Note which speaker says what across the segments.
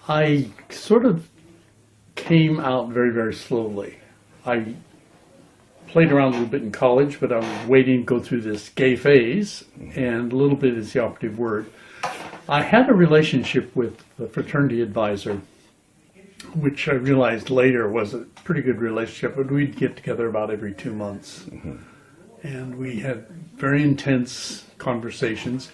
Speaker 1: I sort of came out very, very slowly. I played around a little bit in college, but I was waiting to go through this gay phase, and a little bit is the operative word. I had a relationship with the fraternity advisor, which I realized later was a pretty good relationship, but we'd get together about every 2 months. And we had very intense conversations.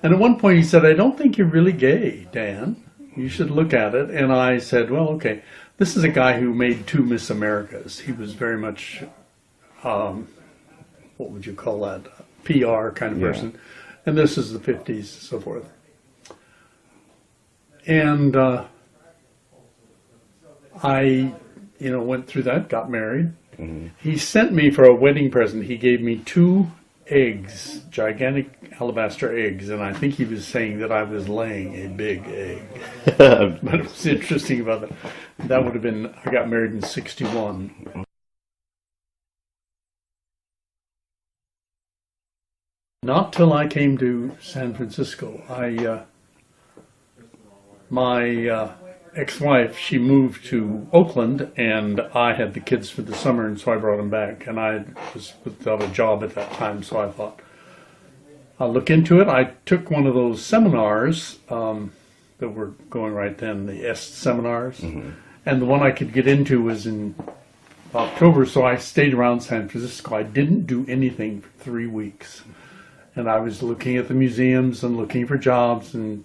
Speaker 1: And at one point he said, "I don't think you're really gay, Dan. You should look at it." And I said, "Well, okay." This is a guy who made 2 Miss Americas. He was very much, what would you call that, PR kind of person. And this is the 50s, so forth. And I, went through that, got married. He sent me for a wedding present. He gave me 2 eggs, gigantic alabaster eggs, and I think he was saying that I was laying a big egg. But it was interesting about that. That would have been, I got married in 61. Not till I came to San Francisco. My ex-wife, she moved to Oakland, and I had the kids for the summer, and so I brought them back. And I was without a job at that time, so I thought, I'll look into it. I took one of those seminars that were going right then, the EST seminars, and the one I could get into was in October, so I stayed around San Francisco. I didn't do anything for 3 weeks, and I was looking at the museums and looking for jobs, and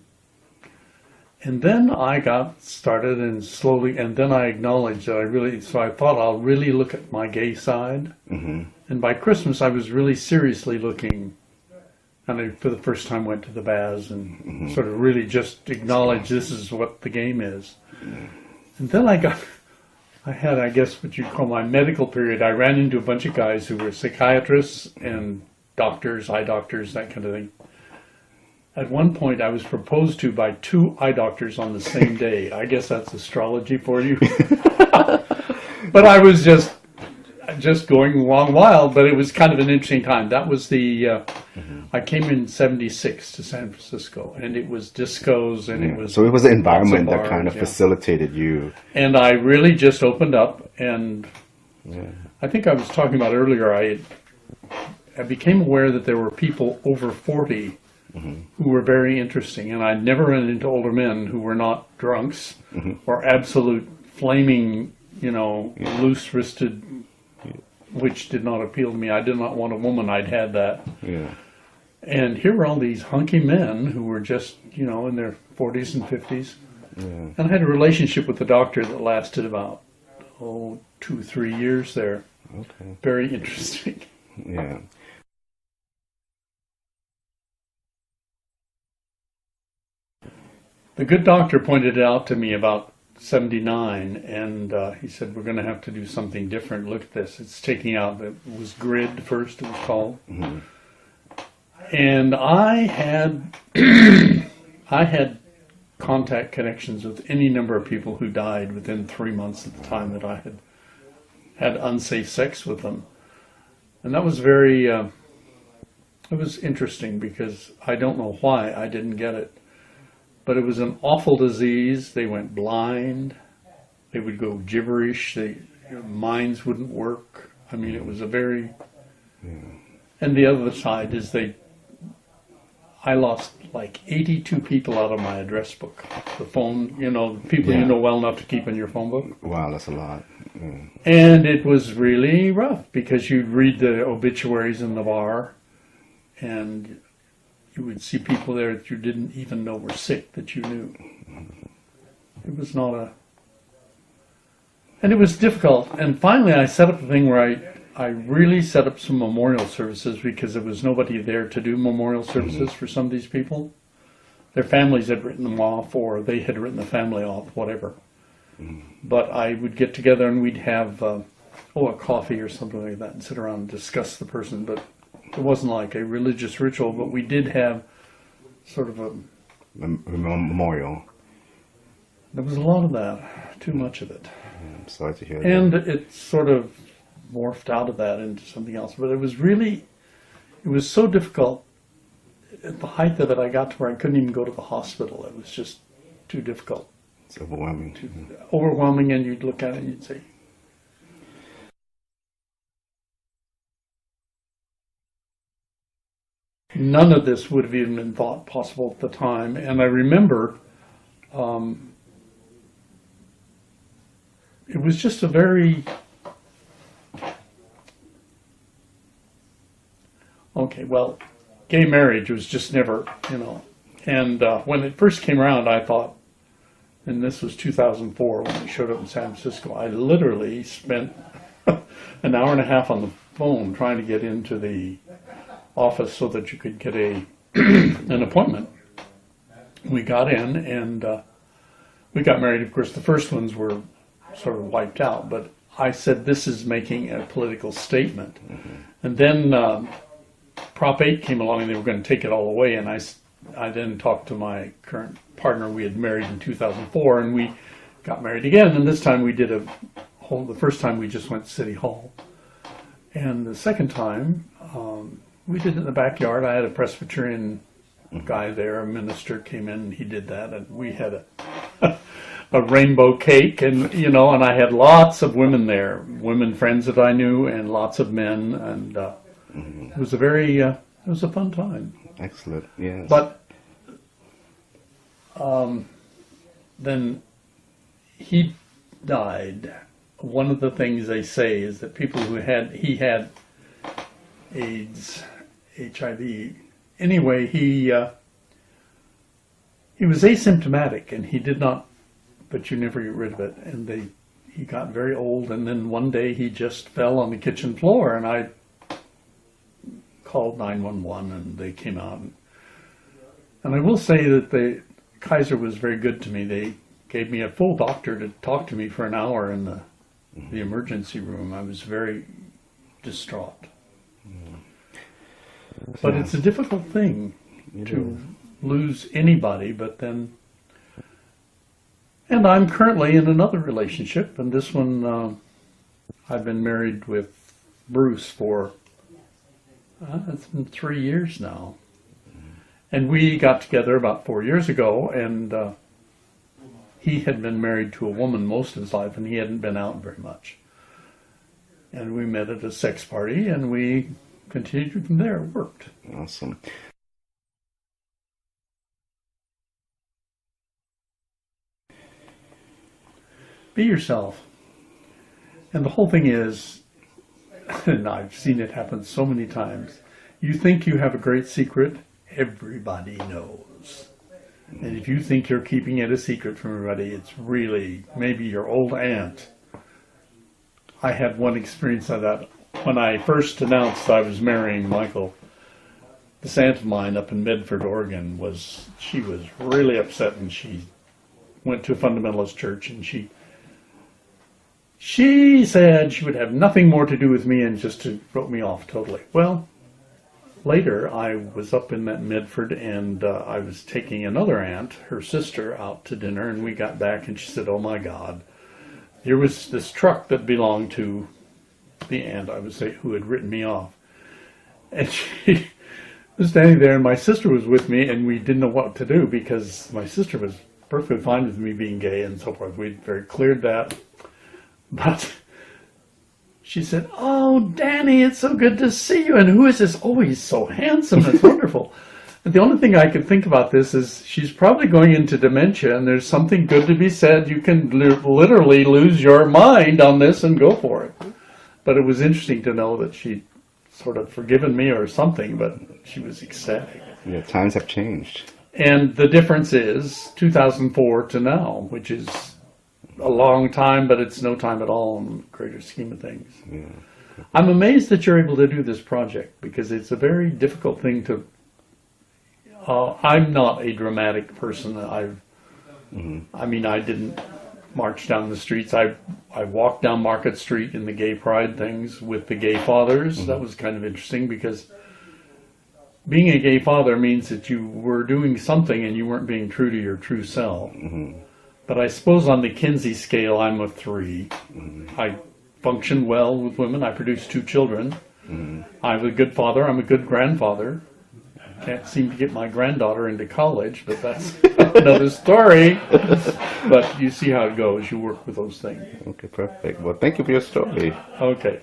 Speaker 1: then I got started, and slowly, and then I acknowledged that so I thought I'll really look at my gay side. And by Christmas, I was really seriously looking, and I, for the first time, went to the baths and sort of really just acknowledged this is what the game is. And then I had, I guess, what you'd call my medical period. I ran into a bunch of guys who were psychiatrists and doctors, eye doctors, that kind of thing. At one point, I was proposed to by 2 eye doctors on the same day. I guess that's astrology for you. But I was just going along wild, but it was kind of an interesting time. That was I came in 76 to San Francisco, and it was discos, and it was...
Speaker 2: So it was an environment that kind of facilitated you.
Speaker 1: And I really just opened up, and I think I was talking about earlier, I became aware that there were people over 40 who were very interesting, and I'd never run into older men who were not drunks or absolute flaming, loose-wristed, which did not appeal to me. I did not want a woman. I'd had that. And here were all these hunky men who were just, in their 40s and 50s. And I had a relationship with the doctor that lasted about, 2-3 years there. Very interesting. The good doctor pointed it out to me about 79, and he said, "We're going to have to do something different. Look at this. It's taking out," it was GRID first, it was called. And I had I had contact connections with any number of people who died within 3 months at the time that I had unsafe sex with them. And that was very, it was interesting because I don't know why I didn't get it. But it was an awful disease. They went blind. They would go gibberish. Their minds wouldn't work. I mean, it was a very... And the other side is I lost like 82 people out of my address book. The phone, people you know well enough to keep in your phone book.
Speaker 2: Wow, that's a lot.
Speaker 1: And it was really rough because you'd read the obituaries in the bar, and you would see people there that you didn't even know were sick that you knew. It was not and it was difficult. And finally I set up a thing where I really set up some memorial services because there was nobody there to do memorial services for some of these people. Their families had written them off, or they had written the family off, whatever. But I would get together and we'd have a coffee or something like that and sit around and discuss the person. But it wasn't like a religious ritual, but we did have sort of a
Speaker 2: memorial.
Speaker 1: There was a lot of that, too much of it.
Speaker 2: I'm sorry to hear that.
Speaker 1: And it sort of morphed out of that into something else. But it was so difficult. At the height of it, I got to where I couldn't even go to the hospital. It was just too difficult.
Speaker 2: It's overwhelming.
Speaker 1: overwhelming, and you'd look at it and you'd say, none of this would have even been thought possible at the time. And I remember it was just a very, okay, well, gay marriage was just never, And when it first came around, I thought, and this was 2004 when it showed up in San Francisco, I literally spent an hour and a half on the phone trying to get into the office so that you could get an appointment. We got in and we got married. Of course, the first ones were sort of wiped out, but I said, this is making a political statement. And then Prop 8 came along and they were going to take it all away, and I then talked to my current partner. We had married in 2004 and we got married again, and this time we did the first time we just went to City Hall, and the second time we did it in the backyard. I had a Presbyterian guy there, a minister came in, and he did that, and we had a rainbow cake, and and I had lots of women there, women friends that I knew, and lots of men, and it was it was a fun time.
Speaker 2: Excellent, yes.
Speaker 1: But then he died. One of the things they say is that people he had AIDS, HIV. Anyway, he was asymptomatic, and he did not, but you never get rid of it. And he got very old, and then one day he just fell on the kitchen floor, and I called 911, and they came out. And I will say that Kaiser was very good to me. They gave me a full doctor to talk to me for an hour in the emergency room. I was very distraught. But it's a difficult thing to lose anybody, and I'm currently in another relationship, and this one, I've been married with Bruce for, it's been 3 years now. And we got together about 4 years ago, and he had been married to a woman most of his life, and he hadn't been out very much. And we met at a sex party, and we continued from there. It worked.
Speaker 2: Awesome.
Speaker 1: Be yourself. And the whole thing is, and I've seen it happen so many times, you think you have a great secret, everybody knows. And if you think you're keeping it a secret from everybody, it's really maybe your old aunt. I had one experience of that. When I first announced I was marrying Michael, this aunt of mine up in Medford, Oregon, she was really upset, and she went to a fundamentalist church, and she said she would have nothing more to do with me, and just to wrote me off totally. Well, later I was up in that Medford, and I was taking another aunt, her sister, out to dinner, and we got back, and she said, "Oh my God, here was this truck that belonged to the aunt, I would say, who had written me off." And she was standing there, and my sister was with me, and we didn't know what to do, because my sister was perfectly fine with me being gay and so forth. We'd very cleared that. But she said, "Oh, Danny, it's so good to see you. And who is this? Oh, he's so handsome. It's wonderful." And the only thing I could think about this is she's probably going into dementia, and there's something good to be said. You can literally lose your mind on this and go for it. But it was interesting to know that she'd sort of forgiven me or something, but she was ecstatic.
Speaker 2: Yeah, times have changed.
Speaker 1: And the difference is 2004 to now, which is a long time, but it's no time at all in the greater scheme of things.
Speaker 2: Yeah.
Speaker 1: I'm amazed that you're able to do this project, because it's a very difficult thing to... I'm not a dramatic person. I didn't march down the streets. I walked down Market Street in the gay pride things with the gay fathers. That was kind of interesting, because being a gay father means that you were doing something and you weren't being true to your true self. But I suppose on the Kinsey scale, I'm a 3. I function well with women. I produce 2 children. I'm a good father. I'm a good grandfather. Can't seem to get my granddaughter into college, but that's another story. But you see how it goes. You work with those things.
Speaker 2: Okay, perfect. Well, thank you for your story.
Speaker 1: Okay.